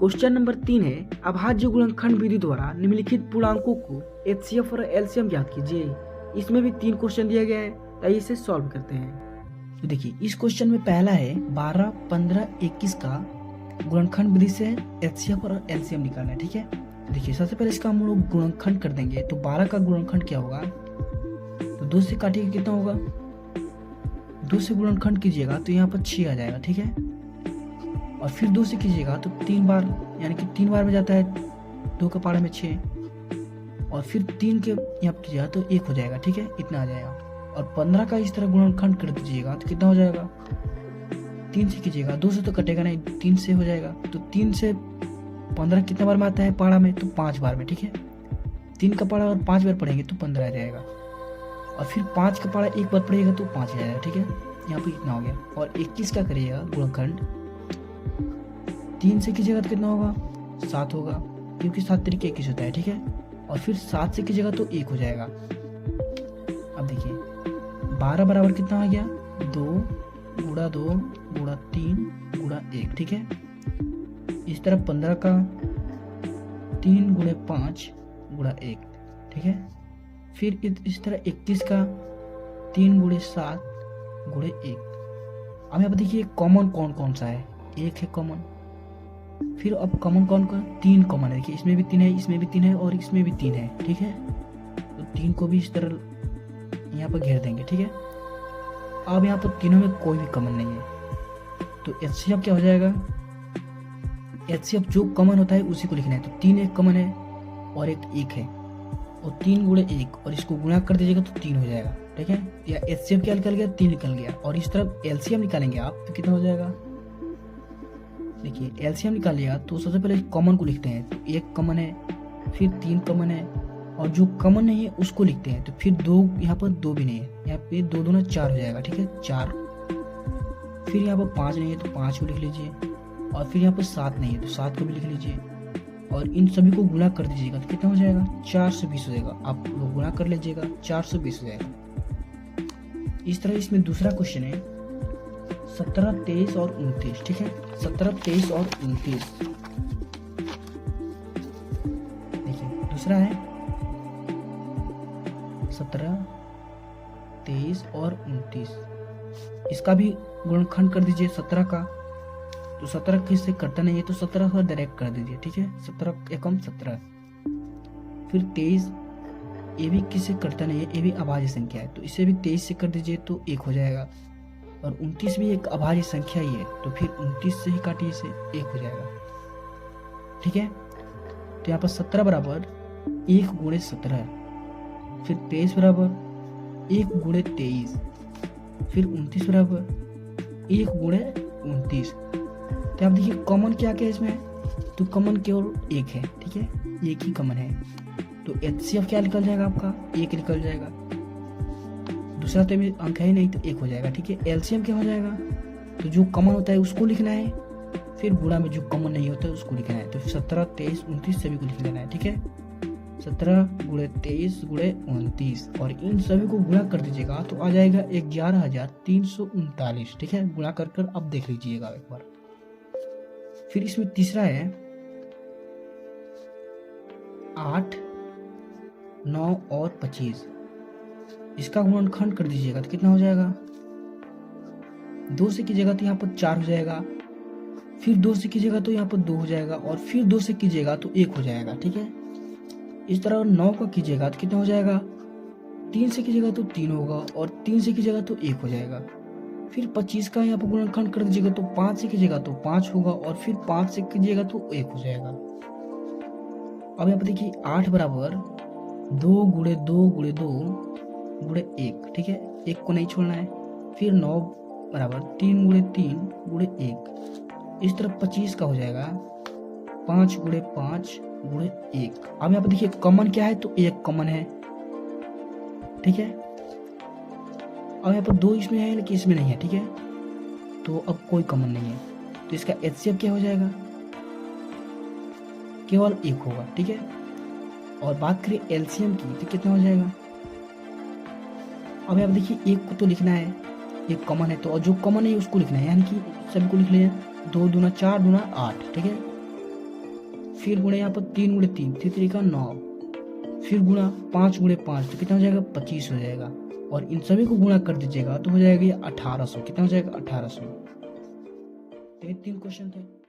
Question number 3 है, अभाज्य गुणनखंड विधि द्वारा निम्नलिखित पूर्णांकों को एचसीएफ और एलसीएम ज्ञात कीजिए। इसमें भी 3 क्वेश्चन दिया गया है, तो इसे सॉल्व करते हैं। तो देखिए इस क्वेश्चन में पहला है 12, 15, 21 का गुणनखंड विधि से एचसीएफ और एलसीएम निकालना है। ठीक है, देखिए सबसे पहले इसका हम लोग गुणनखंड कर देंगे। तो 12 का गुणनखंड क्या होगा, तो 2 से काटिएगा कितना होगा, 2 से गुणनखंड कीजिएगा तो यहाँ पर 6 आ जाएगा। ठीक है, और फिर 2 से कीजिएगा तो 3 बार, यानी कि 3 बार में जाता है 2 का पारा में 6, और फिर 3 के यहाँ पर कीजिएगा तो 1 हो जाएगा। ठीक है, इतना आ जाएगा। और 15 का इस तरह गुणनखंड कर दीजिएगा तो कितना हो जाएगा, 3 से कीजिएगा, 2 से तो कटेगा नहीं, 3 से हो जाएगा। तो 3 से 15 कितने बार में आता है पारा में, तो 5 बार में। ठीक है, 3 का पारा और 5 बार पढ़ेंगे तो 15 आ जाएगा, और फिर 5 का पारा 1 बार पढ़ेगा तो 5 आ जाएगा। ठीक है, यहाँ पे इतना हो गया। और 21 का करिएगा गुणनखंड, 3 से कीजिएगा तो कितना होगा, 7 होगा, क्योंकि 7 तरीके 21 होता है। ठीक है, और फिर 7 से कीजिएगा तो 1 हो जाएगा। अब देखिए 12 बराबर कितना हो गया, 2 गुणा 2 गुणा 3 गुणा 1। ठीक है, इस तरह 15 का 3 गुणे 5 गुणा 1। ठीक है, फिर इस तरह 21 का 3 गुणे 7 गुणे 1। अब यहाँ पर देखिए कॉमन कौन कौन सा है, 1 है कॉमन। फिर अब कॉमन कौन कौन, 3 कॉमन है। देखिए इसमें भी 3 है, इसमें भी 3 है, और इसमें भी 3 है। ठीक है, तो 3 को भी इस तरह यहाँ पर घेर देंगे। ठीक है, अब यहाँ पर तीनों में कोई भी कॉमन नहीं है, तो एचसीएफ क्या हो जाएगा, एचसीएफ जो कॉमन होता है उसी को लिखना है। तो 3 एक कॉमन है और एक 1 है, और 3 गुणे 1, और इसको गुणा कर दीजिएगा तो 3 हो जाएगा। ठीक है, या एचसीएफ क्या निकल गया, 3 निकल गया। और इस तरफ एलसीएम निकालेंगे आप तो कितना हो जाएगा, देखिए एलसीएम निकालिएगा तो सबसे पहले कॉमन को लिखते हैं। तो 1 कॉमन है, फिर 3 कॉमन है, और जो कॉमन नहीं है उसको लिखते हैं। तो फिर 2, यहाँ पर 2 भी नहीं है, यहाँ पे 2 दूना 4 हो जाएगा। ठीक है, 4। फिर यहाँ पर 5 नहीं है तो 5 को लिख लीजिए, और फिर यहाँ पर 7 नहीं है तो 7 को भी लिख लीजिए, और इन सभी को गुणा कर दीजिएगा तो कितना हो जाएगा, 420 हो जाएगा। आप लोग गुणा कर लीजिएगा, 420 हो जाएगा। इस तरह इसमें दूसरा क्वेश्चन है 17, 23 और 29। ठीक है, 17, 23 और 29। देखिए दूसरा है 17, 23 और 29। इसका भी गुणनखंड कर दीजिए 17 का। तो 17 किससे करता नहीं है तो 17 को डायरेक्ट कर दीजिए। ठीक है, 17 एकम 17। फिर 23, ये भी किससे करता नहीं है, ये भी अभाज्य संख्या है, तो इसे भी 23 से कर दीजिए तो 1 हो जाएगा। और 29 भी एक अभाज्य संख्या ही है, तो फिर 29 से ही काटिए इसे, 1 हो जाएगा। ठीक है, तो यहाँ पर 17 बराबर 1 गुणे 17, फिर 23 बराबर 1 गुणे 23, फिर 29 बराबर 1 गुणे 29। तो आप देखिए कॉमन क्या क्या है इसमें, तो कॉमन केवल 1 है। ठीक है, 1 ही कॉमन है, तो एचसीएफ क्या निकल जाएगा आपका, 1 निकल जाएगा। दूसरा तो में अंक है नहीं तो 1 हो जाएगा। ठीक है, एलसीएम क्या हो जाएगा, तो जो कॉमन होता है उसको लिखना है, फिर गुणा में जो कॉमन नहीं होता है उसको लिखना है। तो 17, 23, 29 सभी को लिख लेना है। ठीक है, 17 गुणे 23 गुणे 29, और इन सभी को गुणा कर दीजिएगा तो आ जाएगा 11,339। ठीक है, गुणा कर अब देख लीजिएगा एक बार। फिर इसमें तीसरा है 8, 9 और 25। इसका गुणनखंड कर दीजिएगा तो कितना हो जाएगा, 2 से कीजिएगा तो यहाँ पर 4 हो जाएगा, फिर 2 से कीजिएगा तो यहाँ पर 2 हो जाएगा, और फिर 2 से कीजिएगा तो 1 हो जाएगा। ठीक है, इस तरह 9 का कीजिएगा तो कितना हो जाएगा, 3 से कीजिएगा तो 3 होगा, और 3 से कीजिएगा तो 1 हो जाएगा। फिर 25 का यहाँ पर गुणनखंड कर दीजिएगा तो 5 से कीजिएगा तो 5 होगा, और फिर 5 से कीजिएगा तो 1 हो जाएगा। अब यहाँ पर देखिए 8 बराबर 2 गुणे 2 गुणे 2 गुणे 1। ठीक है, 1 को नहीं छोड़ना है। फिर 9 बराबर 3 गुणे 3 गुणे 1। इस तरह 25 का हो जाएगा 5 गुणे 5 गुणे 1। अब यहाँ पर देखिए कॉमन क्या है, तो 1 कॉमन है। ठीक है, अब यहाँ पर 2 इसमें है लेकिन इसमें नहीं है। ठीक है, तो अब कोई कॉमन नहीं है, तो इसका एचसीएफ क्या हो जाएगा, केवल 1 होगा। ठीक है, और बात करें एलसीएम की तो कितना हो जाएगा, अब यहाँ देखिए 1 को तो लिखना है, 1 कॉमन है, तो और जो कॉमन है उसको लिखना है, यानी कि सभी को लिख लें। 2 दूना 4 दूना 8। ठीक है, फिर गुणा यहाँ पर 3 गुणे 3, 3 का 9, फिर गुणा 5 गुणे 5, तो कितना हो जाएगा 25 हो जाएगा। और इन सभी को गुणा कर दीजिएगा तो हो जाएगा ये 1800। कितना हो जाएगा 1800। तो ये 3 क्वेश्चन थे।